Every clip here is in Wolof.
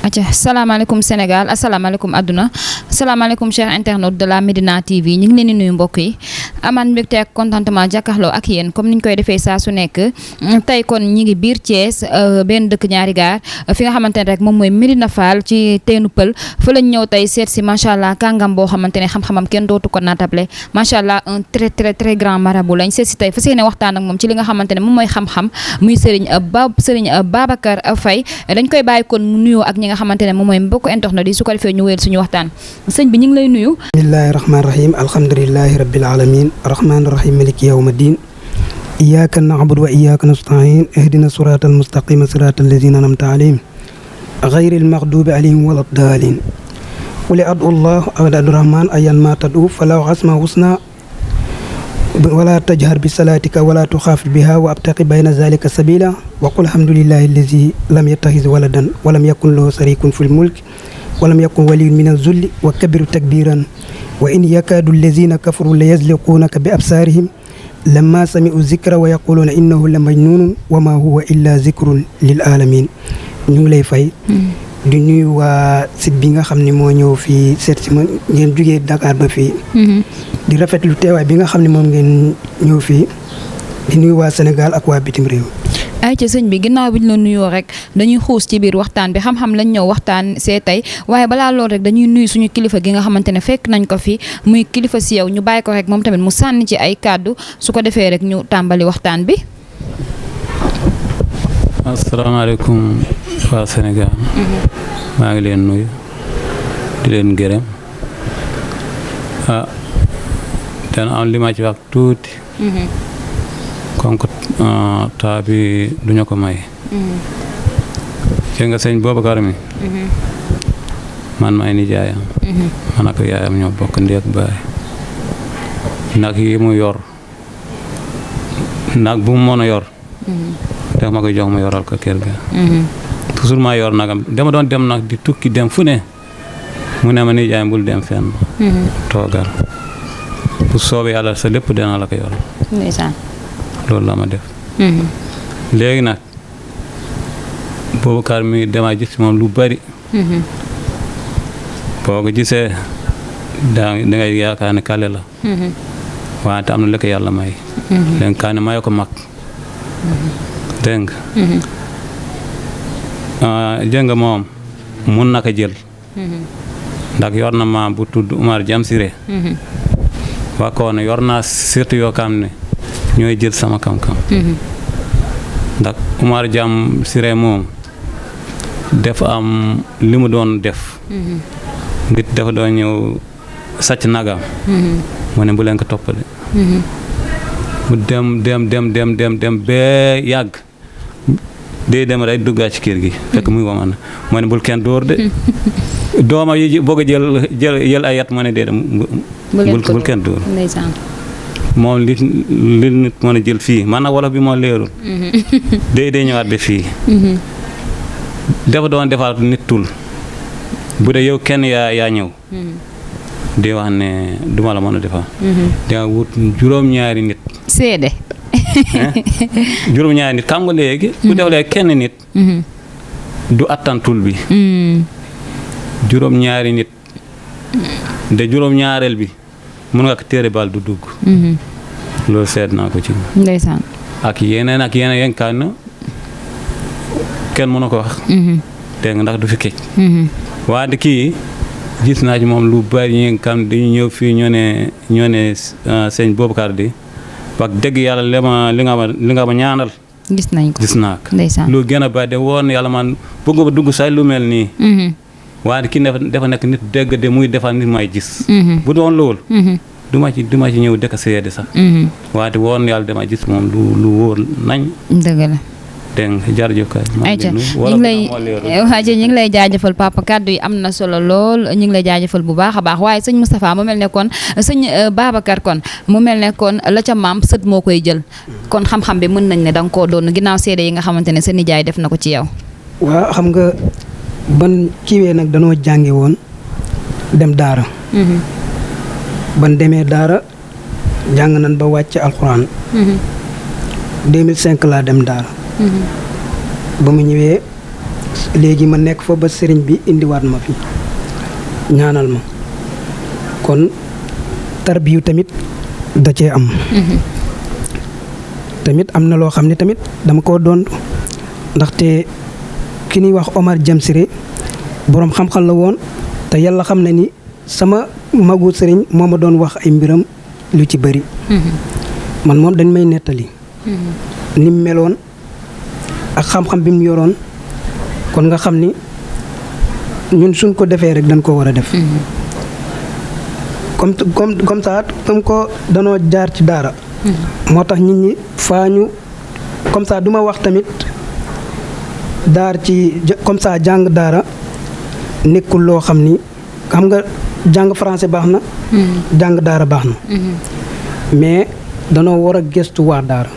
acca salaamaaleykum Sénégal asalaamaaleykum àdduna salaamaaleykum chers internautes de la Médina TV ñu ngi leen di nuyu mbokk yi amaan mbégte ak contentement jàkkaarloo ak yéen comme niñ koy defee saa su nekk tey kon ñi ngi biir Thiès benn dëkk ñaari gaar fi nga xamante ne rek moom mooy Médina Fall ci teenu pël fa lañ ñëw tey seet si macha allah kàngam boo xamante ne xam-xamam kenn dootu ko naatable macha allah un très grand marabout lañ seet si tey fas yéene waxtaan ak moom ci li nga xamante ne moom mooy xam-xam muy Serigne Babacar Faye dañ koy bàyyi kon mu nuyoo ak ñi nga xamante ne moom mooy mbokk internet yi su ko defee ñu wéyal suñu waxtaan sëñ bi ñu ngi lay nuyu. bismillahi rahmaani rahim alhamdulillahi rabbil alamin arrahmaani rahim maliki yawma din iyyaka na'budu wa iyyaka nasta'in ihdina siratal mustaqima siratal ladzina an'amta alayhim ghayril maghdubi alayhim waladdallin qul ad'u allah aw ad'u rahman ayyan ma tad'u falahu asma husna wala tajhar bi salatika wala tuxaafit biha wa abtaqi bayna zalika sabila wa qul alhamdulillahi allazi lam yattaxiz waladan wa lam yakun lahu sharikun fil mulk wa lam yakun waliyyun min az-zulli wa kabbiru takbiran wa in yakadu allazina kafaru la yazliqunaka bi absarihim lamma sami'u zikra wa yaquluna innahu la majnunun wa ma huwa illa zikrun lil alamin ñu ngi lay fay di nuyu waa site bi nga xam ne moo ñëw fii seet si ma ngeen jugee Dakar ba fii di rafetlu teewaay bi nga xam ne moom ngeen ñëw fii di nuyu waa Sénégal ak waa bitim réew. ay ca sëñ bi ginnaaw bi ñu la nuyoo rek dañuy xuus ci biir waxtaan bi xam-xam lañ ñëw waxtaan see tey waaye balaa loolu rek dañuy nuyu suñu kilifa gi nga xamante ne fekk nañ ko fi muy kilifa si yow ñu bàyyi ko rek moom tamit mu sànni ci ay kàddu su ko defee rek ñu tàmbali waxtaan bi. asalaamaaleykum waa Sénégal. maa ngi leen nuyu di leen gërëm dana am li ma ci wax tuuti. comme que taa bi duñu ko may. nga sëñ Babacar mi. man maay nijaayam. man ak yaayam ñoo bokk ndey ak baay. nag yi mu yor nag bu mu mën a yor. daf ma koy jox mu yoral ko kër ga. toujours maa yor nagam dama doon dem nag di tukki dem fu ne mu ne ma nijaay bul dem fenn. toogal bu soobee yàlla sa lépp dana la ko yoral. ndeysaan. loolu la ma def. léegi nag Boubacar mi dama gis moom lu bari. boo ko gisee dangay yaakaar ne kale la. wante am na lu ko yàlla may. léegi kaa ne may ko mag. dégg nga moom mun na ko jël. ndax yor na maam bu tudd Umar Jam Siré. waa koo ne yor naa surtout yoo xam ne ñooy jël sama kam-kam. ndax Umar Jam Siré moom dafa am li mu doon def. nit dafa doon ñëw sàcc nagam. mu ne bu leen ko toppale. mu dem bee yàgg. day dem rek duggaa ci kër gi fekk muy waman na moo ne bul kenn dóor de dooma yi bëgg a jël ay yat moo ne dee bul kenn dóor moom li nit mën a jël fii man nag wolof bi moo leerul day ñëwaat ba fii dafa doon defaat nit tul bu dee yow kenn yaa ñëw di wax ne duma la mën a defar danga wut juróom-ñaari nit seede juróom-ñaari nit xam nga léegi bu defalee kenn nit du attantul bi juróom-ñaari nit de juróom-ñaareel bi mun nga ko téere bal du dugg loolu seet naa ko ci ndeysaan ak yeneen kan kenn mënu ko wax dégg nga ndax du fi kecc wante kii gis naa ci moom lu bari ñi nga xam dañu ñëw fii ñoo ne sëñ Boubacar di wax dëgg yàlla li nga ma ñaanal. gis nañ ko gis naa ko. ndeysaan lu gën a baax de woon yàlla man bëgg nga ba dugg say lu mel nii. waaye ki dafa nekk nit dëgg de muy defal nit may gis. bu doon lool. du ma ci ñëw dëkk seede sax. waaye woon yàlla dama gis moom lu wóor nañ. dëgg la. dégg nga jërëjëf kay. ayca ñu ngi lay jaajëfal papa kàddu yi am na solo lool ñu ngi lay jaajëfal bu baax a baax waaye sëñ Moustapha mu mel ne kon sëñ Babacar kon mu mel ne kon la ca maam sët moo koy jël kon xam-xam bi mën nañ ne da nga koo doon ginnaaw seede yi nga xamante ne sa nijaay def na ko ci yow. waaw xam nga ban kiiwee nag danoo jànge woon dem daara. ban demee daara jàng nañ ba wàcc alxuraan. 2005 laa dem daara. ba mu ñëwee léegi ma nekk fa ba sëriñ bi indiwaat ma fi ñaanal ma kon tarbiyu tamit da cee am. tamit am na loo xam ne tamit dama koo doon ndaxte ki ñuy wax Omar Jamsire boroom xam-xam la woon te yàlla xam na ni sama magu sëriñ moo ma doon wax ay mbiram lu ci bëri. man moom dañ may nettali. ni mu meloon ak xam-xam bi mu yoroon kon nga xam ni ñun suñ ko defee rek dañ ko war a def. comme ça comme ko danoo jaar ci daara. moo tax nit ñi faa ñu comme ça du ma wax tamit daar ci comme ça jàng daara nekkul loo xam ni xam nga jàng français baax na. jàng daara baax na. mais danoo war a gëstu waa daara.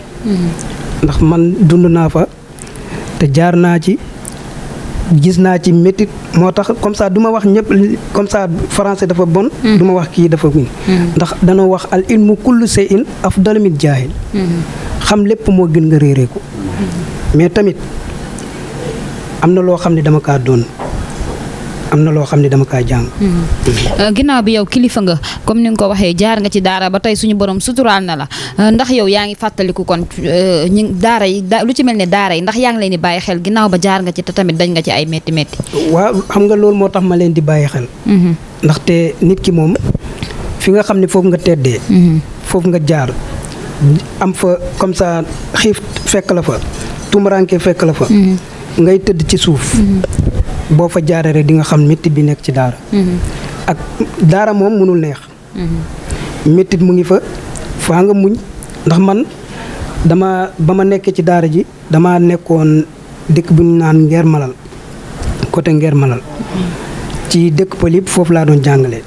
ndax man dund naa fa te jaar naa ci gis naa ci métit moo tax comme ça du ma wax ñëpp comme ça français dafa bon. du ma wax kii dafa min ndax danoo wax al ilmu kullu shay'in afdalu min jaahil. xam lépp moo gën nga réeree ko. mais tamit am na loo xam ne dama kaa doon am na loo xam ne dama kaa jàng. ginnaaw bi yow kilifa nga comme ni nga ko waxee jaar nga ci daara ba tey suñu borom suturaal na la ndax yow yaa ngi fàttaliku kon ñi daara yi lu ci mel ne daara yi ndax yaa ngi leen di bàyyi xel ginnaaw ba jaar nga ci te tamit dañ nga ci ay métti métti. waaw xam nga loolu moo tax ma leen di bàyyi xel. ndaxte nit ki moom fi nga xam ne foofu nga teddee. foofu nga jaar am fa comme ça xiif fekk la fa tumuraanke fekk la fa. ngay tëdd ci suuf. boo fa jaaree rek di nga xam métti bi nekk ci daara. ak daara moom mënul neex. métti mu ngi fa faa nga muñ ndax man ba ma nekkee ci daara ji dama nekkoon dëkk bu ñu naan Ngeer Malal côté Ngeer Malal ci dëkk pël yëpp foofu laa doon jàngalee.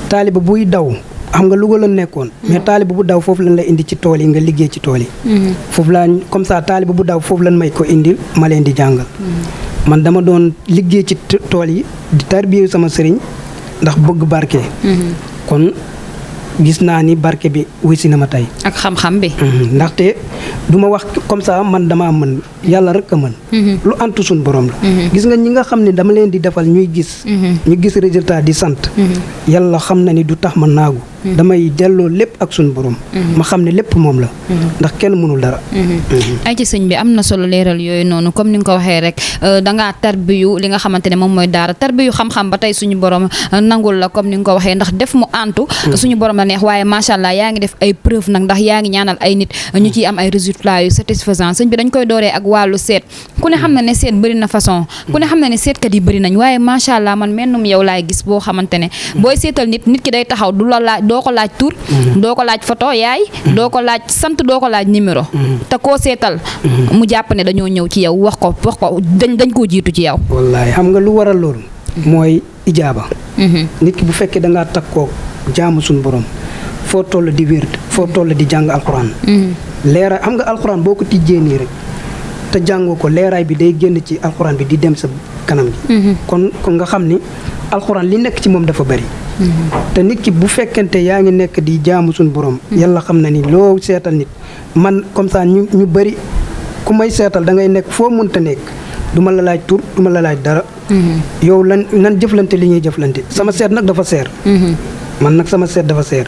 taaliba buy daw xam nga Louga la nekkoon. mais taaliba bu daw foofu lañ la indi ci tool yi nga liggéey ci tool yi. foofu laa comme ça taaliba bu daw foofu lañ may ko indi ma leen di jàngal. man dama doon liggéey ci tool yi di tarbiyewu sama sëriñ ndax bëgg barke. kon gis naa ni barke bi wisi na ma tey. ak xam-xam bi. ndaxte du ma wax comme ça man damaa mën yàlla rek a mën. lu antu suñ borom la. gis nga ñi nga xam ne dama leen di defal ñuy gis. ñu gis résultat di sant. yàlla xam na ni du tax ma naagu. damay delloo lépp ak suñ borom. ma xam ne lépp moom la. ndax kenn mënul dara. ay ci sëñ bi am na solo leeral yooyu noonu comme ni nga ko waxee rek dangaa tarbiyu li nga xamante ne moom mooy daara tarbiyu xam-xam ba tey suñu borom nangul la comme ni nga ko waxee ndax def mu antu suñu borom la neex waaye macha allah yaa ngi def ay preuve nag ndax yaa ngi ñaanal ay nit ñu ciy am ay résultats yu satisfaisant sëñ bi dañ koy dooree ak wàllu seet ku ne xam na ne seet bëri na façon ku ne xam na ne seetkat yi bëri nañ waaye macha allah man mennum yow laay gis boo xamante ne booy seetal nit ki day taxaw du la laaj doo ko laaj tur doo ko laaj photo yaay doo ko laaj sant doo ko laaj numéro te koo seetal mu jàpp ne dañoo ñëw ci yow wax ko dañ koo jiitu ci yow. wallaay xam nga lu waral loolu mooy ijaaba. nit ki bu fekkee da ngaa takkoo jaamu suñu borom foo toll di wér foo toll di jàng alxuraan. leeraay xam nga alxuraan boo ko tijjee nii rek te jàngoo ko leeraay bi day génn ci alxuraan bi di dem sa kanam gi. kon nga xam ni alxuraan li nekk ci moom dafa bari. te nit ki bu fekkente yaa ngi nekk di jaamu suñu borom. yàlla xam na ni loo seetal nit man comme ça ñu bari ku may seetal da ngay nekk foo mënta nekk du ma la laaj tur du ma la laaj dara. yow nan jëflante li ñuy jëflante sama seet nag dafa seer. man nag sama seet dafa seer.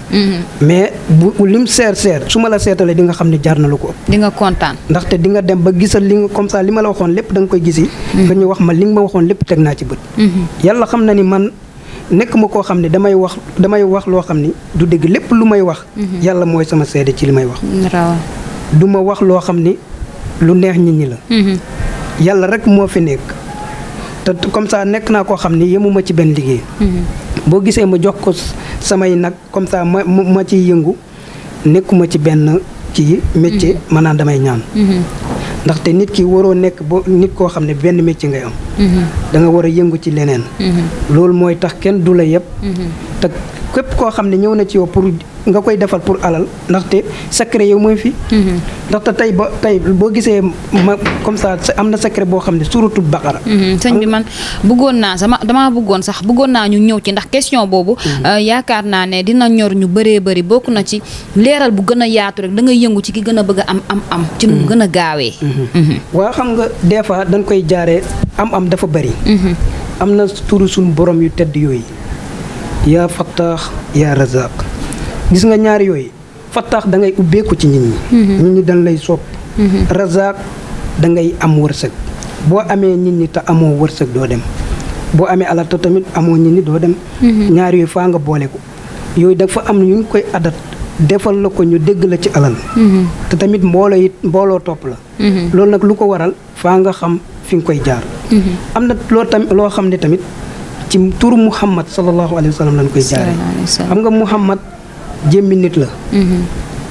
mais bu lim seer su ma la seetalee di nga xam ne jaar na lu ko ëpp. di nga kontaan. ndaxte di nga dem ba gisal li nga comme ça li ma la waxoon lépp da nga koy gisi. nga ñu wax ma li nga ma waxoon lépp teg naa ci bët. yàlla xam na ni man nekk ma koo xam ne damay wax loo xam ni du dégg lépp lu may wax. yàlla mooy sama seede ci li may wax. du ma wax loo xam ni lu neex nit ñi la. yàlla rek moo fi nekk te comme ça nekk naa koo xam ni yemuma ci benn liggéey. boo gisee ma jox ko samay nag comme ça ma ciy yëngu nekkuma ci benn kii métier maanaam damay ñaan. ndaxte nit ki waroo nekk nit koo xam ne benn métier ngay am. da nga war a yëngu ci leneen. loolu mooy tax kenn du la yëpp. te képp koo xam ne ñëw na ci yow pour nga koy defal pour alal ndaxte secret yow mooy fi. ndaxte tey boo gisee ma comme ça am na secret boo xam ne suratul baqara. sëñ bi man bëggoon naa ñu ñëw ci ndax question boobu. yaakaar naa ne dina ñor ñu bëree bëri bokk na ci leeral bu gën a yaatu rek da ngay yëngu ci ki gën a bëgg a am. ci nu mu gën a gaawee. waaw xam nga des fois dañ koy jaaree am dafa bëri. am na turu suñu borom yu tedd yooyu. yaa fattaax yaa razaq gis nga ñaari yooyu fattaax da ngay ubbeeku ci nit ñi. nit ñi dañ lay sopp. razaq da ngay am wërsëg boo amee nit ñi te amoo wërsëg doo dem boo amee alal te tamit amoo nit ñi doo dem. ñaari yooyu faa nga boole ko yooyu dafa am ñu ngi koy adat defal la ko ñu dégg la ci alal. te tamit mbooloo topp la. loolu nag lu ko waral faa nga xam fi nga koy jaar. am na loo xam ne tamit. ci turu Muhammad sallallahu alayhi wa sallam lañ koy jaaree. xam nga Muhammad jëmmi nit la.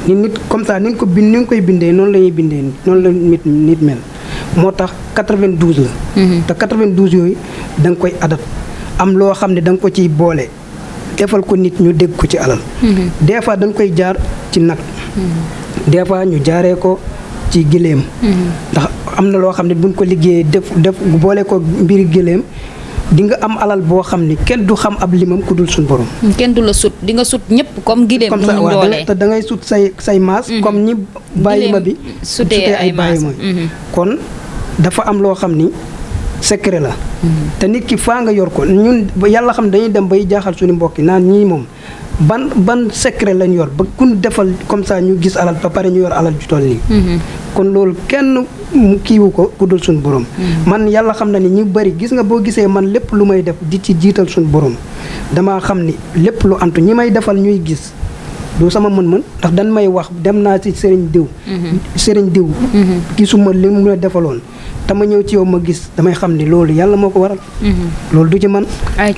nit comme ça ni nga koy bindee noonu la ñuy bindee noonu la nit mel moo tax 92 la. te 92 yooyu da nga koy adat am loo xam ne da nga ko ciy boole defal ko nit ñu dégg ko ci alal. des fois dañ koy jaar ci nag. des fois ñu jaaree ko ci gileem. ndax am na loo xam ne buñ ko liggéeyee def boole ko mbiri gileem. di nga am alal boo xam ni kenn du xam ab limam ku dul suñ borom. kenn du la sut di nga sut ñëpp comme gileem. comme ça waaw te da ngay sut say maas. comme ñi bàyyi ma bi. sutee ay maas kon dafa am loo xam ni secret la. te nit ki faa nga yor ko ñun yàlla xam dañuy dem bay jaaxal suñu mbokk yi naan ñii moom ban secret lañ yor ba kun defal comme ça ñu gis alal ba pare ñu yor alal ju toll nii. kon loolu kenn kiiwu ko ku dul suñu borom. man yàlla xam na ni ñu bëri gis nga boo gisee man lépp lu may def di ci jiital suñu borom damaa xam ni lépp lu antu ñi may defal ñuy gis du sama mën-mën ndax dañ may wax dem naa ci sëriñ diw. gisuma li mu la defaloon te ma ñëw ci yow ma gis damay xam ni loolu yàlla moo ko waral. loolu du ci man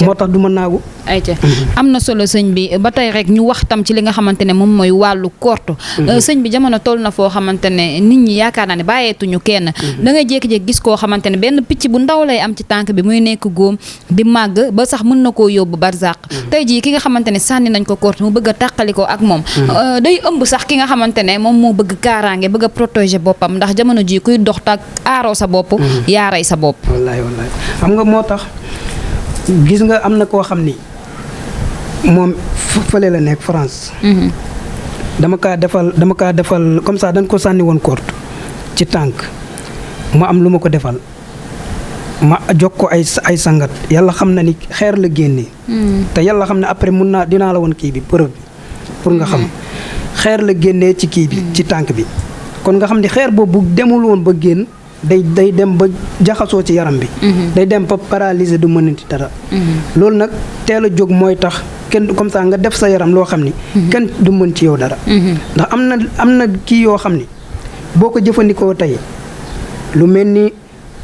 moo tax du ma naagu. ayca am na solo sëñ bi ba tey rek ñu wax tam ci li nga xamante ne moom mooy wàllu korte. sëñ bi jamono toll na foo xamante ne nit ñi yaakaar naa ne bàyyeetuñu kenn. da ngay jékki-jékki gis koo xamante ne benn picc bu ndaw lay am ci tànk bi muy nekk góom di màgg ba sax mën na koo yóbbu barzaq. tey jii ki nga xamante ne sànni nañ ko korte mu bëgg a tàqalikoo ak moom. day ëmb sax ki nga xamante ne moom moo bëgg kaaraange bëgg a protéger boppam ndax jamono ji kuy dox tak aaroo sa bopp. yaa rey sa bopp. wallaahi xam nga moo tax gis nga am na koo xam ni moom fële la nekk France. dama kaa defal comme ça dañ ko sànni woon korte ci tànk ma am lu ma ko defal ma jox ko ay sangat yàlla xam na ni xeer la génnee. te yàlla xam ne après dinaa la woon kii bi preuve bi pour nga xam xeer la génnee ci kii bi ci tànk bi kon nga xam ni xeer boobu demul woon ba génn. day dem ba jaxasoo ci yaram bi. day dem ba paralysé du mënati dara. loolu nag teel a jóg mooy tax kenn comme ça nga def sa yaram loo xam ni. kenn du mën ci yow dara. ndax am na kii yoo xam ni boo ko jëfandikoo tey lu mel ni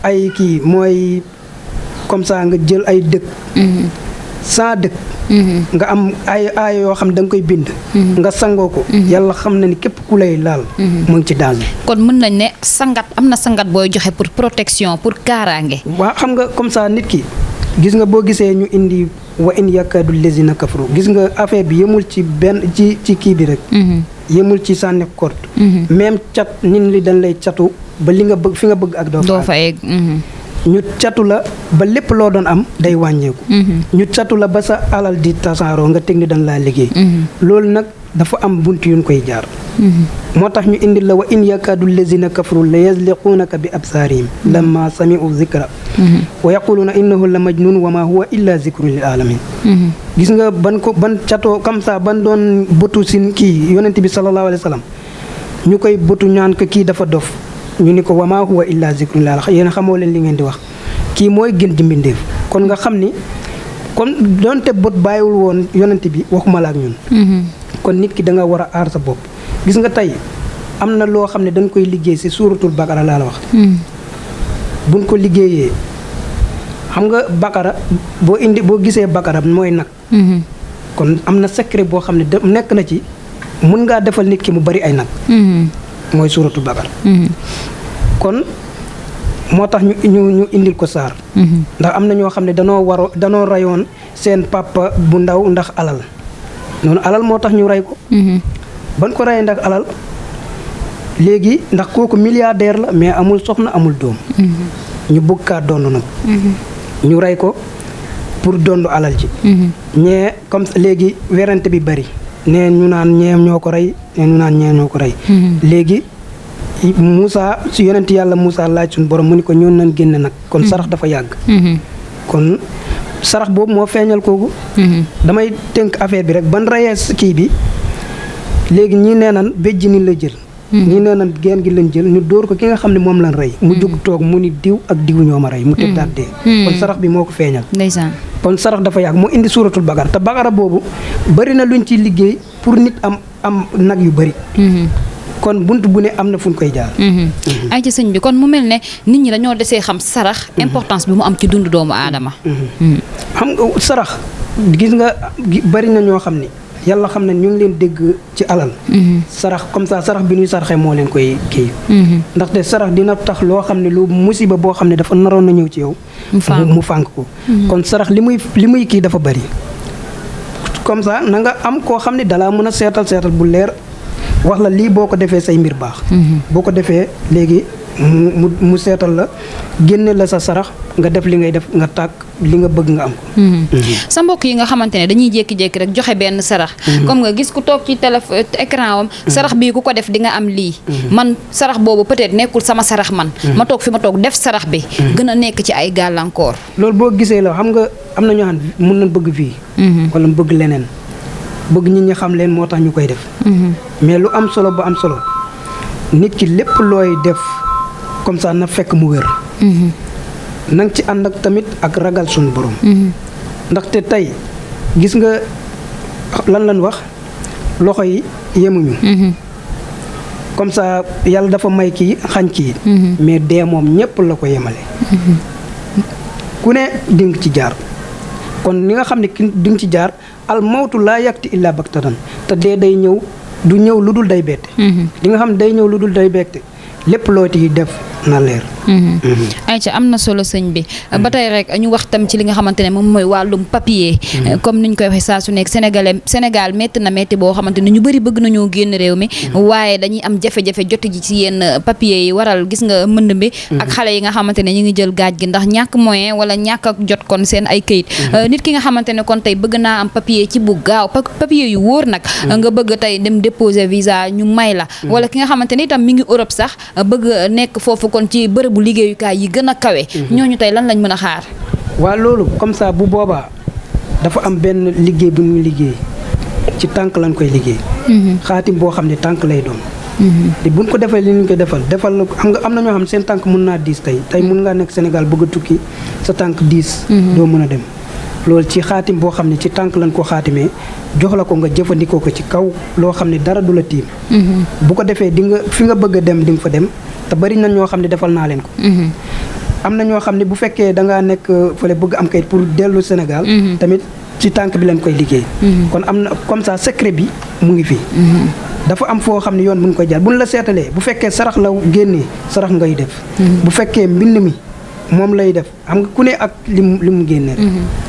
ay kii mooy comme ça nga jël ay dëkk. sans dëkk. nga am ay yoo xam da nga koy bind. nga sangoo ko. yàlla xam na ni képp ku lay laal. mu ngi ci danger. kon mën nañ ne sangat am na sangat booy joxe pour protection pour kaaraange. waaw xam nga comme ça nit ki gis nga boo gisee ñu indi wa in yakadu lazina kafaru gis nga affaire bi yemul ci benn ci kii bi rek. yemul ci sànni korte. même cat nit li dañ lay catu ba li nga bëgg fi nga bëgg ak doo fa egg. ñu catu la ba lépp loo doon am day wàññeeku. ñu catu la ba sa alal di tasaaroo nga teg ni dañ laa liggéey. loolu nag dafa am bunt yuñ koy jaar. moo tax ñu indi la wa in yakadu lazina kafaru la yazliquunaka bi absaarihim lamma sami'u zikra wa yaquluuna innahu la majnun wa ma huwa illa zikrun lil alamin. gis nga ban catoo comme ça ban doon bëtu sin kii yonent bi sallallahu alayhi wa sallam ñu koy bëtu ñaan ko kii dafa dof ñu ni ko wa maa huwa illa zikrun lil alamin yéen xamoo leen li ngeen di wax kii mooy gën di mbindeef kon nga xam ni kon doonte bët bàyyiwul woon yonent bi waxuma la ak ñun. kon nit ki da nga war a aar sa bopp. gis nga tey am na loo xam ne dañ koy liggéey ci suuratul baqara laa la wax. buñ ko liggéeyee xam nga baqara boo gisee baqara mooy nag. kon am na secret boo xam ne nekk na ci mun ngaa defal nit ki mu bari ay nag. mooy suuratul baqara. kon moo tax ñu indil ko saar. ndax am na ñoo xam ne danoo rayoon seen papa bu ndaw ndax alal noonu alal moo tax ñu rey ko. ban ko reyee ndax alal léegi ndax kooku milliardaire la mais amul soxna amul doom. ñu bëgg kaa dond nag. ñu rey ko pour dond alal ji. ñee comme léegi werante bi bari. nee ñu naan ñeem ñoo ko rey nee ñu naan ñeem ñoo ko rey. léegi Moussa su yonent yàlla Moussa laaj suñu borom mu ni ko ñoon nañ génne nag kon sarax dafa yàgg. kon sarax boobu moo feeñal kooku. damay tënk affaire bi rek ban reyee kii bi léegi ñii nee nan béjji ni la jël. ñii nee nan geen gi lañ jël ñu dóor ko ki nga xam ne moom lañ rey. mu jug toog mu ni diw ak diw ñoo ma rey mu tëddaat dee. kon sarax bi moo ko feeñal. ndeysaan. kon sarax dafa yàgg mu indi suuratul Baqara te Baqara boobu bari na luñ ci liggéey pour nit am nag yu bari. kon bunt bu ne am na fu ñu koy jaar. ay ci sëñ bi kon mu mel ne nit ñi dañoo desee xam sarax importance bi mu am ci dundu doomu aadama. xam nga sarax gis nga bari na ñoo xam ne yàlla xam ne ñu ngi leen dégg ci alal. sarax comme ça sarax bi ñuy saraxee moo leen koy kii. ndaxte sarax dina tax loo xam ne lu musiba boo xam ne dafa naroon na ñëw ci yow. mu fànk ko. kon sarax li muy kii dafa bari. comme ça na nga am koo xam ne dalaa mën a seetal bu leer. wax la lii boo ko defee say mbir baax. boo ko defee léegi mu seetal la génne la sa sarax nga def li ngay def nga tàkk li nga bëgg nga am ko. sa mbokk yi nga xamante ne dañuy jékki-jékki rek joxe benn sarax. comme nga gis ku toog ci téléphone écran am. sarax bii ku ko def di nga am lii. man sarax boobu peut-être nekkul sama sarax man. ma toog fi ma toog def sarax bi. gën a nekk ci ay gàllankoor. loolu boo gisee la xam nga am na ñoo xam ne mën nañ bëgg fii. wala bëgg leneen. bëgg nit ñi xam leen moo tax ñu koy def. mais lu am solo ba am solo nit ki lépp looy def comme ça na fekk mu wér. na nga ci ànd ak tamit ak ragal suñu borom. ndaxte tey gis nga lan wax loxo yi yemuñu. comme ça yàlla dafa may kii xañ kii. mais dee moom ñépp la ko yemale. ku ne di nga ci jaar kon ni nga xam ne ki di nga ci jaar. al mawtu laa yakti illa baktatan te dee day ñëw du ñëw lu dul day bette. li nga xam ne day ñëw lu dul day bette lépp loo ci def na leer. ayca am na solo sëñ bi ba tey rek ñu wax tam ci li nga xamante ne moom mooy wàllum papier. comme ni ñu koy waxee saa su nekk Sénégal métti na métti boo xamante ne ñu bëri bëgg nañoo génn réew mi. waaye dañuy am jafe-jafe jot ji ci yenn papier yi waral gis nga mbënd bi. ak xale yi nga xamante ne ñu ngi jël gaaj gi ndax ñàkk moyen wala ñàkk ak jot kon seen ay këyit. nit ki nga xamante ne kon tey bëgg naa am papier ci bu gaaw papier yu wóor nag. nga bëgg tey dem déposer visa ñu may la. wala ki nga xamante ne itam mi ngi Europe sax bëgg nekk foofu kon ci bërëbu liggéeyukaay yi gën a kawe. ñooñu tey lan lañ mën a xaar. waa loolu comme ça bu boobaa dafa am benn liggéey bu ñu liggéey ci tànk lañ koy liggéey. xaatim boo xam ne tànk lay doon. te buñ ko defee li ñu koy defal xam nga am na ñoo xam ne seen tànk mun naa diis tey mun ngaa nekk Sénégal bëgg a tukki sa tànk diis. doo mën a dem loolu ci xaatim boo xam ne ci tànk lañ ko xaatimee jox la ko nga jëfandikoo ko ci kaw loo xam ne dara du la tiim. bu ko defee di nga fi nga bëgg a dem di nga fa dem. te bari na ñoo xam ne defal naa leen ko. am na ñoo xam ne bu fekkee da ngaa nekk fële bëgg am kayit pour dellu Sénégal. tamit ci tànk bi leen koy liggéey. kon am na comme ça secret bi mu ngi fii. dafa am foo xam ne yoon bu ñu koy jaar bu ñu la seetalee bu fekkee sarax la génnee sarax ngay def. bu fekkee mbind mi moom lay def xam nga ku ne ak li mu génnee rek.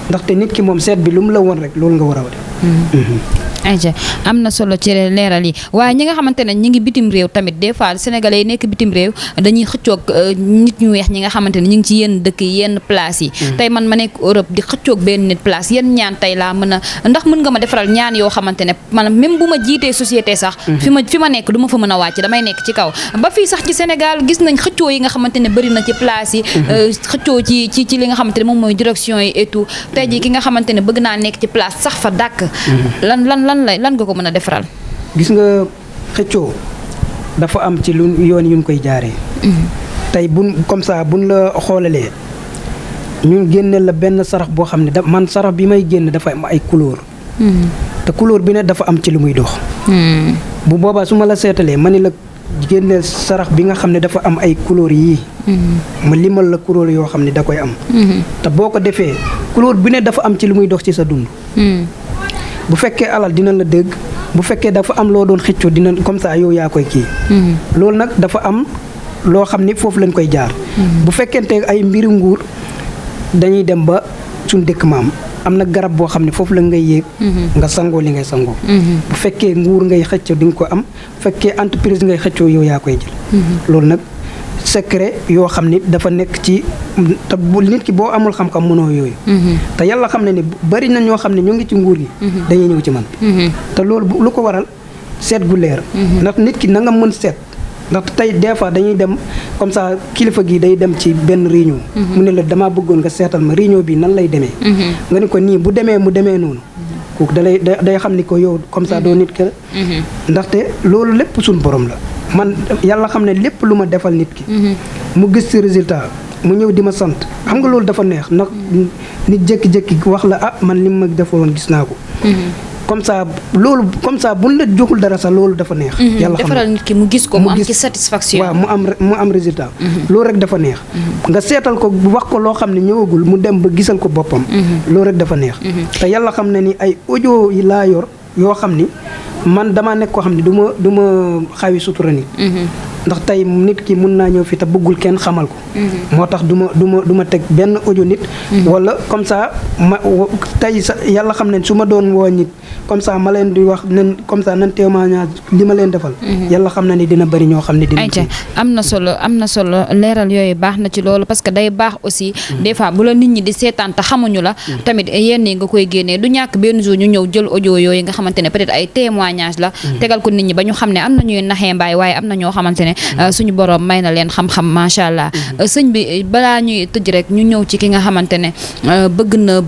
ndaxte nit ki moom seet bi lu mu la woon rek loolu nga war a def. ayca am na solo ci leeral yi waaye ñi nga xamante ne ñi ngi bitim réew tamit des fois sénégalais yi nekk bitim réew dañuy xëccoog nit ñu weex ñi nga xamante ne ñu ngi ci yenn dëkk yi yenn place yi. tey man ma nekk Europe di xëccoog benn nit place yenn ñaan tey laa mën a ndax mën nga ma defaral ñaan yoo xamante ne man même bu ma jiitee société sax. fi ma nekk du ma fa mën a wàcc damay nekk ci kaw ba fii sax ci Sénégal gis nañ xëccoo yi nga xamante ne bëri na ci place yi. xëccoo ci li nga xamante ne moom mooy direction yi et tout tey jii ki nga xamante ne bëgg naa nekk ci place sax fa dàkk lan nga ko mën a defaral. gis nga xëccoo dafa am ci lu yoon yu ñu koy jaaree. tey comme ça buñ la xoolalee ñu génne la benn sarax boo xam ne man sarax bi may génn dafa am ay couleur. te couleur bi ne dafa am ci lu muy dox. bu boobaa su ma la seetalee ma ni la génne sarax bi nga xam ne dafa am ay couleur yii. ma limal la couleur yoo xam ne da koy am. te boo ko defee couleur bi ne dafa am ci lu muy dox ci sa dund. bu fekkee alal dina la dégg bu fekkee dafa am loo doon xëccoo dina comme ça yow yaa koy kii. loolu nag dafa am loo xam ni foofu lañ koy jaar. bu fekkente ay mbiri nguur dañuy dem ba suñ dëkk maam am na garab boo xam ne foofu la ngay yéeg nga sangoo li ngay sangoo bu fekkee nguur ngay xëccoo di nga ko am bu fekkee entreprise ngay xëccoo yow yaa koy jël loolu nag secret yoo xam ni dafa nekk ci te bu nit ki boo amul xam-xam mënoo yooyu te yàlla xam ne ni bari na ñoo xam ne ñu ngi ci nguur gi dañuy ñëw ci man te loolu lu ko waral seet gu leer ndax nit ki na nga mën seet ndax tey des fois dañuy dem comme ça kilifa gi day dem ci benn réunion mu ne la damaa bëggoon nga seetal ma réunion bi nan lay demee nga ni ko nii bu demee mu demee noonu kooku day xam ni ko yow comme ça doo nit ke ndaxte loolu lépp suñ borom la man yàlla xam ne lépp lu ma defal nit ki mu gis ci résultat mu ñëw di ma sant xam nga loolu dafa neex ndax nit jékki-jékki wax la ah man li ma defoon gis naa ko comme ça loolu comme ça buñ la joxul dara sax loolu dafa neex yàlla xam defaral nit ki mu gis ko mu am ci satisfaction waaw mu am résultat loolu rek dafa neex nga seetal ko wax ko loo xam ne ñëwagul mu dem ba gisal ko boppam loolu rek dafa neex te yàlla xam ne ni ay audio yi laa yor yoo xam ni man damaa nekk koo xam ne du ma xawi sutura nit ndax tey nit ki mun naa ñëw fi te bëggul kenn xamal ko moo tax du ma teg benn audio nit wala comme ça ma tey sa yàlla xam ne su ma doon woo nit comme ça ma leen di wax nen comme ça nan témoignage li ma leen defal yàlla xam na ni dina bëri ñoo xam ne dina ayca am na solo leeral yooyu baax na ci loolu parce que day baax aussi des fois bu la nit ñi di seetaan te xamuñu la tamit yenn yi nga koy génnee du ñàkk benn jour ñu ñëw jël audio yooyu nga xamante ne peut-être ay témoignage la tegal ko nit ñi ba ñu xam ne am na ñuy naxee mbaay waaye am na ñoo xamante ne suñu borom may na leen xam-xam macha allah sëñ bi balaa ñuy tëj rek ñu ñëw ci ki nga xamante ne bëgg na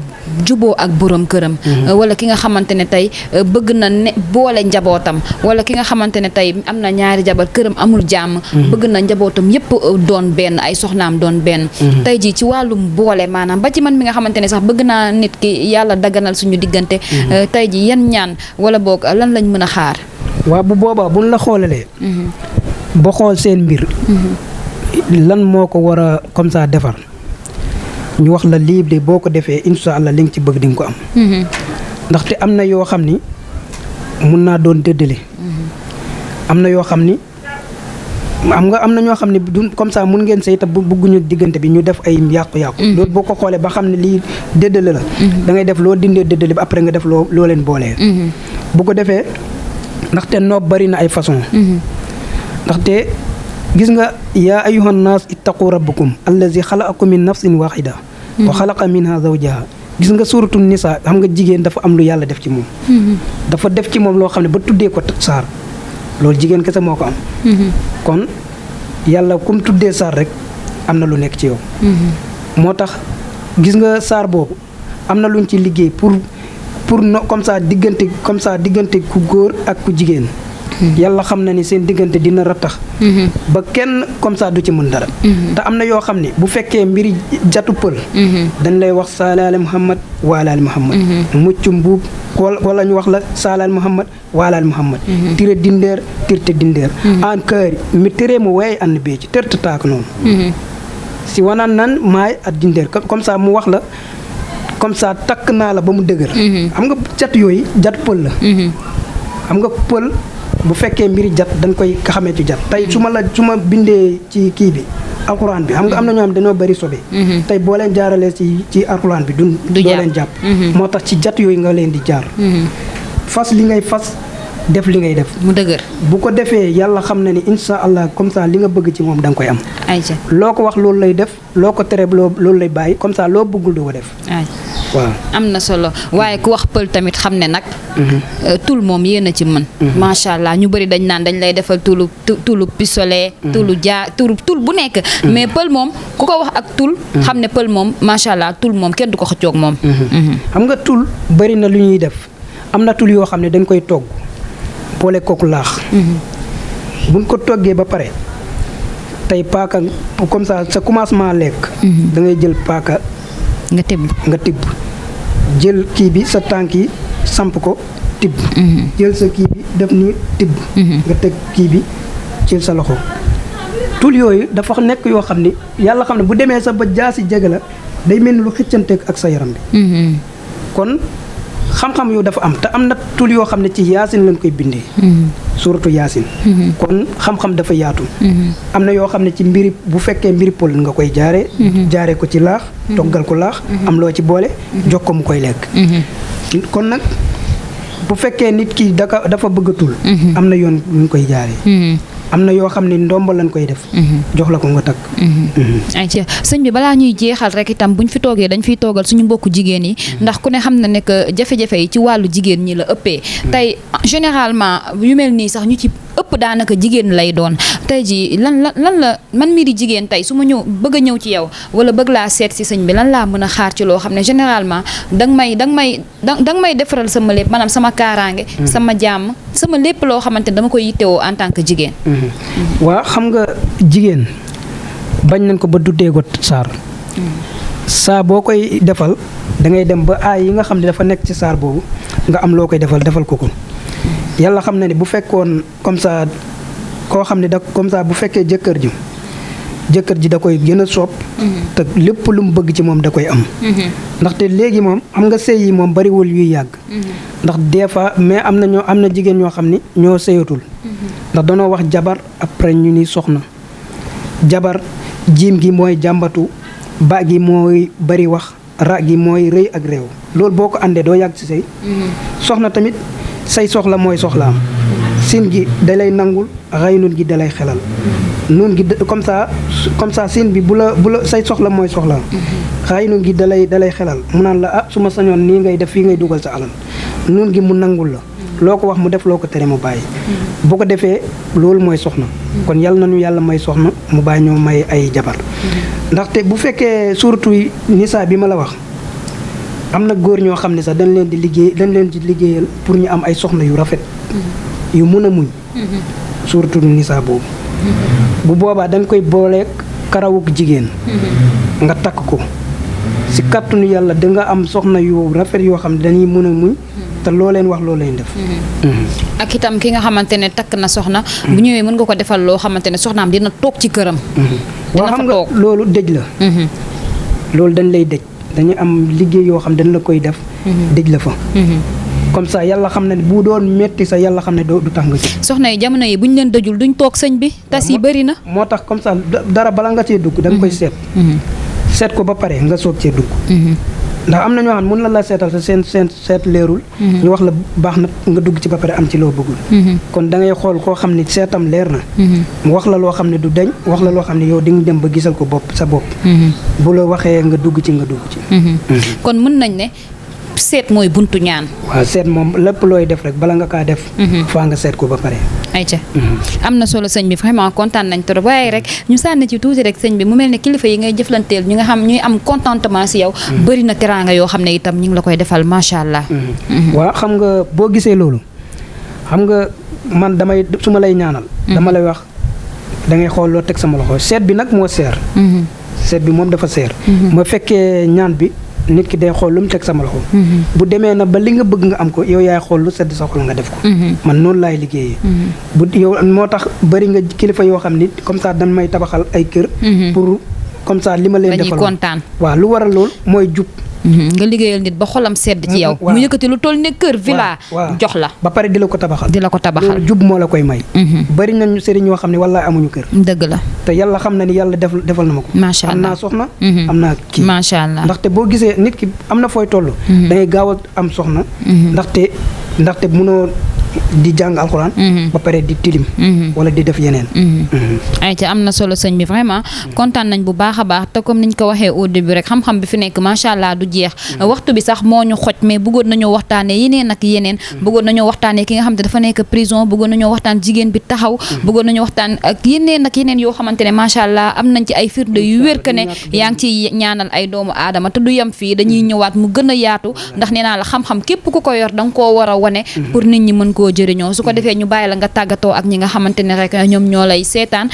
juboo ak borom këram wala ki nga xamante ne tey bëgg na ne boole njabootam wala ki nga xamante ne tey am na ñaari jabar këram amul jàmm bëgg na njabootam yépp doon benn ay soxnaam doon benn tey jii ci wàllum boole maanaam ba ci man mi nga xamante ne sax bëgg naa nit ki yàlla daganal suñu diggante tey jii yan ñaan wala boog lan lañ mën a xaar waaw bu boobaa buñ la xoolalee ba xool seen mbir lan moo ko war a comme ça defar ñu wax la lii de boo ko defee incha allah li nga ci bëgg di nga ko am ndaxte am na yoo xam ni mun naa doon dëddale am na yoo xam ni am na ñoo xam ne du comme ça mun ngeen sëy te bëgguñu diggante bi ñu def ay yàqu-yàqu loolu boo ko xoolee ba xam ne lii dëddale la da ngay def loo dindee dëddale bi après nga def loo leen boolee bu ko defee ndaxte noob bari na ay façon ndaxte gis nga yaa ayyuhan naas ittaqu rabbakum allazi xalaqakum min nafsin waxida wa xalaqa minha zawjaha gis nga suuratu nisaa xam nga jigéen dafa am lu yàlla def ci moom dafa def ci moom loo xam ne ba tuddee ko saar loolu jigéen kese moo ko am kon yàlla kum tuddee saar rek am na lu nekk ci yow moo tax gis nga saar boobu am na luñ ci liggéey pour no comme ça diggante ku góor ak ku jigéen yàlla xam na ni seen diggante dina rattax ba kenn comme ça du ci mën dara te am na yoo xam ne bu fekkee mbiri jatu pël dañ lay wax saalaale muhammad waalaale muhammad mucc mbuub wala ñu wax la saalaale muhammad waalaale muhammad tire dindeer tirte dindeer an kaari mi tere mu way an beeci tërta taak noonu si wanaan nan maay at dindeer comme ça mu wax la comme ça takk naa la ba mu dëgër xam nga jat yooyu jat pël la xam nga pël bu fekkee mbiri jat dañ koy xamee ci jat tey su ma bindee ci kii bi alxuraan bi xam nga am na ñoo xam dañoo bari sobe tey boo leen jaaralee ci alxuraan bi doo leen jàpp moo tax ci jat yooyu nga leen di jaar fas li ngay fas def li ngay def mu dëgër bu ko defee yàlla xam na ni insha allah comme ça li nga bëgg ci moom da nga koy am ayca loo ko wax loolu lay def loo ko tere loolu lay bàyyi comme ça loo bëggul du ko def waaw am na solo waaye ku wax pël tamit xam ne nag tul moom yéen a ci mën macha allah ñu bëri dañ naan dañ lay defal tulu pistolet tul bu nekk mais pël moom ku ko wax ak tul xam ne pël moom macha allah tul moom kenn du ko xëccoog moom xam nga tul bëri na lu ñuy def am na tul yoo xam ne dañ koy togg boole kooku laax buñ ko toggee ba pare tey paaka comme ça sa commencement lekk da ngay jël paaka nga tibb jël kii bi sa tànk yi samp ko tibb jël sa kii bi def nii tibb nga teg kii bi jël sa loxo tul yooyu dafa nekk yoo xam ni yàlla xam ne bu demee sa ba jaasi jege la day mel ni lu xëccanteeg ak sa yaram bi kon xam-xam yu dafa am te am na tul yoo xam ne ci yaasin lañ koy bindee suratu yaasin kon xam-xam dafa yaatu am na yoo xam ne ci mbiri bu fekkee mbiri pël nga koy jaare ko ci laax toggal ko laax am loo ci boole jox ko mu koy lekk kon nag bu fekkee nit ki dafa bëggatul am na yoon ñu koy jaaree am na yoo xam ne ndomba lañ koy def jox la ko nga takk ayca sëñ bi balaa ñuy jeexal rek itam buñ fi toogee dañ fiy toogal suñu mbokku jigéen yi ndax ku ne xam na ne que jafe-jafe yi ci wàllu jigéen ñi la ëppee tey généralement yu mel nii sax ñu ci ëpp daanaka jigéen lay doon tey ji lan la man mii di jigéen tey su ma bëgg a ñëw ci yow wala bëgg laa seet si sëñ bi lan laa mën a xaar ci loo xam ne généralement danga may defaral sama lépp maanaam sama kaaraange sama jàmm sama lépp loo xamante ne dama koy yittewoo en tant que jigéen waa xam nga jigéen bañ nañ ko ba duddee ko saar boo koy defal da ngay dem ba aay yi nga xam ne dafa nekk ci saar boobu nga am loo koy defal ko yàlla xam na ne bu fekkoon comme ça koo xam ne comme ça bu fekkee jëkkër ji da koy gën a soob te lépp lu mu bëgg ci moom da koy am ndaxte léegi moom xam nga sëy yi moom bariwul yuy yàgg ndax des fois mais am na jigéen ñoo xam ni ñoo sëyatul ndax danoo wax jabar après ñu ni soxna jabar jiim gi mooy jàmbatu ba gi mooy bari wax ra gi mooy rëy ak réew loolu boo ko àndee doo yàgg ci sëy soxna tamit say soxla mooy soxlaam siin gi dalay nangul xaynun gi dalay xelal nun gi comme ça siin bi bu la say soxla mooy soxlaam xaynun gi dalay xelal mu naan la su ma sañoon nii ngay def fii ngay dugal sa alal nun gi mu nangul la loo ko wax mu def loo ko tere mu bàyyi bu ko defee loolu mooy soxna kon yàlla nañu yàlla may soxna mu bàyyi ñoo may ay jabar ndaxte bu fekkee surtout nisaa bi ma la wax am na góor ñoo xam ne sax dañ leen di liggéeyal pour ñu am ay soxna yu rafet yu mun a muñ surtout nisaa boobu bu boobaa dañ koy booleeg karawuk jigéen nga takk ko si kàttanu yàlla danga am soxna yu rafet yoo xam ne dañuy mun a muñ te loo leen wax loo leen def ak itam ki nga xamante ne takk na soxna bu ñëwee mën nga ko defal loo xamante ne soxnaam dina toog ci këram waaw xam nga loolu dëj la loolu dañ lay dëj dañu am liggéey yoo xam dañ la koy def dëj la fa comme ça yàlla xam ne bu doon metti sa yàlla xam ne du tax nga ci soxna yi jamono yi bu ñu leen dëjul duñ toog sëñ bi tas yi bëri na moo tax comme ça dara bala nga cee dugg da nga koy seet ko ba pare nga soog cee dugg ndax am na ñoo xam ne mën la seetal sa seen seet leerul ñu wax la baax na nga dugg ci ba pare am ci loo bëggul kon da ngay xool koo xam ne seetam leer na mu wax la loo xam ne du deñ wax la loo xam ne yow di nga dem ba gisal ko sa bopp bu la waxee nga dugg ci kon mën nañ ne seet mooy buntu ñaan waaw seet moom lépp looy def rek bala nga kaa def faa nga seet ko ba pare ayca am na solo sëñ bi vraiment kontaan nañ trop waaye rek ñu sànni ci tuuti rek sëñ bi mu mel ne kilifa yi ngay jëflanteel ñu nga xam ñuy am contentement si yow bëri na teraanga yoo xam ne itam ñu ngi la koy defal macha allah waaw xam nga boo gisee loolu xam nga man su ma lay ñaanal dama lay wax da ngay xool loo teg sama loxo seet bi nag moo seer seet bi moom dafa seer ma fekkee ñaan bi nit ki day xool lu mu teg sama loxo bu demee na ba li nga bëgg nga am ko yow yaay xool lu sedd sa xol nga def ko man noonu laay liggéeyee bu yow moo tax bëri nga kilifa yoo xam ni comme ça dañ may tabaxal ay kër pour comme ça li ma leen defal kontaan waaw lu waral lool mooy jub nga liggéeyal nit ba xolam sedd ci yow mu yëkkati lu toll ne kër villa jox la ba pare di la ko tabaxal loolu jub moo la koy may bëri nañu sëriñ ñoo xam ne wallaay amuñu kër dëgg la te yàlla xam na ni yàlla defal na ma ko macha allah am naa soxna am naa kii macha allah ndaxte boo gisee nit ki am na fooy toll da ngay gaaw a am soxna ndaxte mënoo di jàng alxuraan ba pare di tilim wala di def yeneen ayca am na solo sëñ bi vraiment kontaan nañ bu baax a baax te comme niñ ko waxee au début rek xam-xam bi fi nekk macha allah du jeex waxtu bi sax moo ñu xoj mais bëggoon nañoo waxtaanee yeneen ak yeneen bëggoon nañoo waxtaanee ki nga xam te dafa nekk prison bëggoon nañoo waxtaan jigéen bi taxaw bëggoon nañoo waxtaan ak yeneen yoo xamante ne macha allah am nañ ci ay firnde yu wér que ne yaa ngi ciy ñaanal ay doomu aadama te du yem fii dañuy ñëwaat mu gën a yaatu ndax nee naa la xam-xam képp ku ko yor da nga koo war a wane pour nit ñi mën koo jëriñoo su ko defee ñu bàyyi la nga tàggatoo ak ñi nga xamante ne rek ñoom ñoo lay seetaan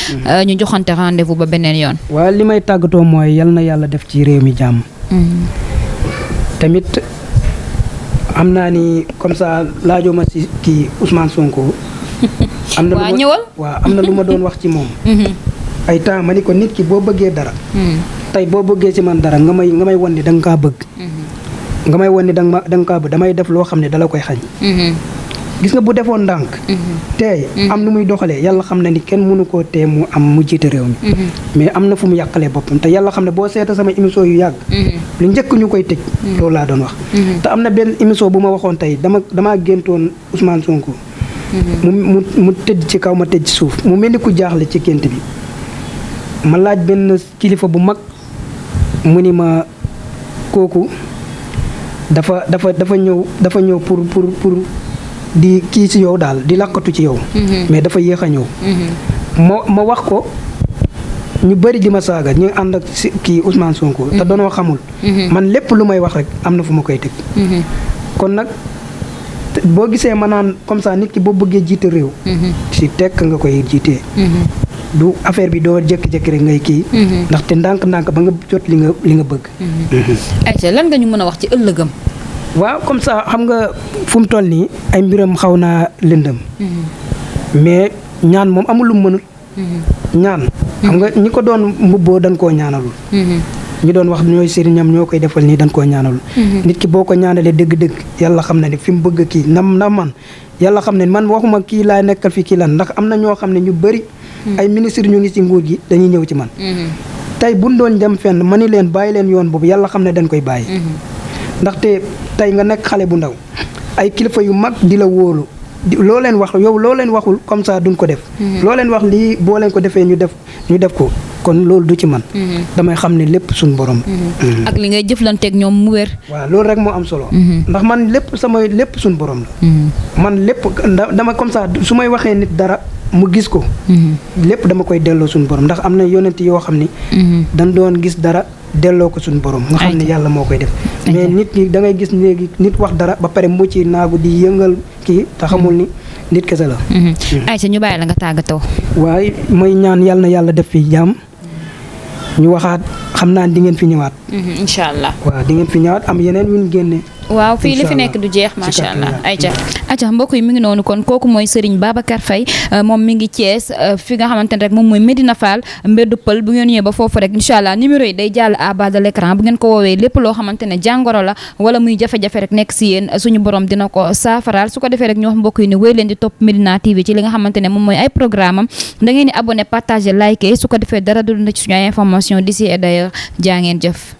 ñu joxante rendez-vous ba beneen yoon waaw li may tàggatoo mooy yal na yàlla def ci réew mi jàmm tamit am naa ni comme ça laajoo ma si kii Ousmane Sonko am na ñëwal waaw am na lu ma doon wax ci moom ay temps ma ni ko nit ki boo bëggee dara tey boo bëggee ci man dara nga may won ni da nga kaa bëgg nga may won ni da nga kaa bëgg damay def loo xam ne dala koy xañ gis nga bu defoon ndànk tey am nu muy doxalee yàlla xam na ni kenn mënu koo tee mu am mu jiite réew mi mais am na fu mu yàqalee boppam te yàlla xam ne boo seeta sama émission yu yàgg lu njëkk ñu koy tëj loolu laa doon wax te am na benn émission bu ma waxoon tey damaa géntoon Ousmane Sonko mu tëdd ci kaw ma tëdd ci suuf mu mel ni ku jaaxle ci gént bi ma laaj benn kilifa bu mag mu ni ma kooku dafa ñëw pour di kii ci yow daal di lakkatu ci yow mais dafa yéex a ñëw ma wax ko ñu bëri di ma saaga ñu ànd ak kii Ousmane Sonko te doonoo xamul man lépp lu may wax rek am na fu ma koy teg kon nag boo gisee ma naan comme ça nit ki boo bëggee jiite réew ci tekk nga koy jiitee du affaire bi doo jékki-jékki rek ngay kii ndaxte ndànk-ndànk ba nga jot li nga bëgg ayca lan nga ñu mën a wax ci ëllëgam waaw comme ça xam nga fu mu toll nii ay mbiram xaw naa lëndëm mais ñaan moom amul lu mu mënul ñaan xam nga ñi ko doon mbubboo dañ koo ñaanalul ñi doon wax ñooy sëriñam ñoo koy defal nii dañ koo ñaanalul nit ki boo ko ñaanalee dëgg-dëgg yàlla xam na ne fi mu bëgg kii na man yàlla xam ne man waxuma kii laa nekkal fi kii lan ndax am na ñoo xam ne ñu bëri ay ministre ñu ngi ci nguur gi dañuy ñëw ci man tey buñ doon dem fenn ma ni leen bàyyi leen yoon boobu yàlla xam ne dañ koy bàyyi ndaxte tey nga nekk xale bu ndaw ay kilifa yu mag di la wóolu loo leen wax yow loo leen waxul comme ça duñ ko def loo leen wax lii boo leen ko defee ñu def ko kon loolu du ci man damay xam ne lépp suñ borom ak li ngay jëflanteeg ñoom mu wér waaw loolu rek moo am solo ndax man lépp lépp suñ borom la man lépp dama comme ça su may waxee nit dara mu gis ko lépp dama koy delloo suñu borom ndax am na yonent yoo xam ni dañ doon gis dara delloo ko suñu borom nga xam ne yàlla moo koy def mais nit ñi da ngay gis léegi nit wax dara ba pare mu ci naagu di yëngal kii te xamul ni nit kese la ayca ñu bàyyi la nga tàggatoo waaye mooy ñaan yàlla na yàlla def fi jàmm ñu waxaat xam naa di ngeen fi ñëwaat incha allah waaw di ngeen fi ñëwaat am yeneen yu ñu génne waaw fii li fi nekk du jeex macha allah ayca mbokk yi mi ngi noonu kon kooku mooy Serigne Babacar Faye moom mi ngi Thiès fi nga xamante ne rek moom mooy Medina Fall mbeddu pël bu ngeen ñëwee ba foofu rek incha allah numéro yi day jàll à bas de l'écran bu ngeen ko woowee lépp loo xamante ne jàngoro la wala muy jafe-jafe rek nekk si yéen suñu borom dina ko saafaraal su ko defee rek ñu wax mbokk yi ne wéy leen di topp Medina TV ci li nga xamante ne moom mooy ay programme am da ngeen di abonné partager liker su ko defee dara du na ci suñu ay information d'ici et d'ailleurs jaa ngeen jëf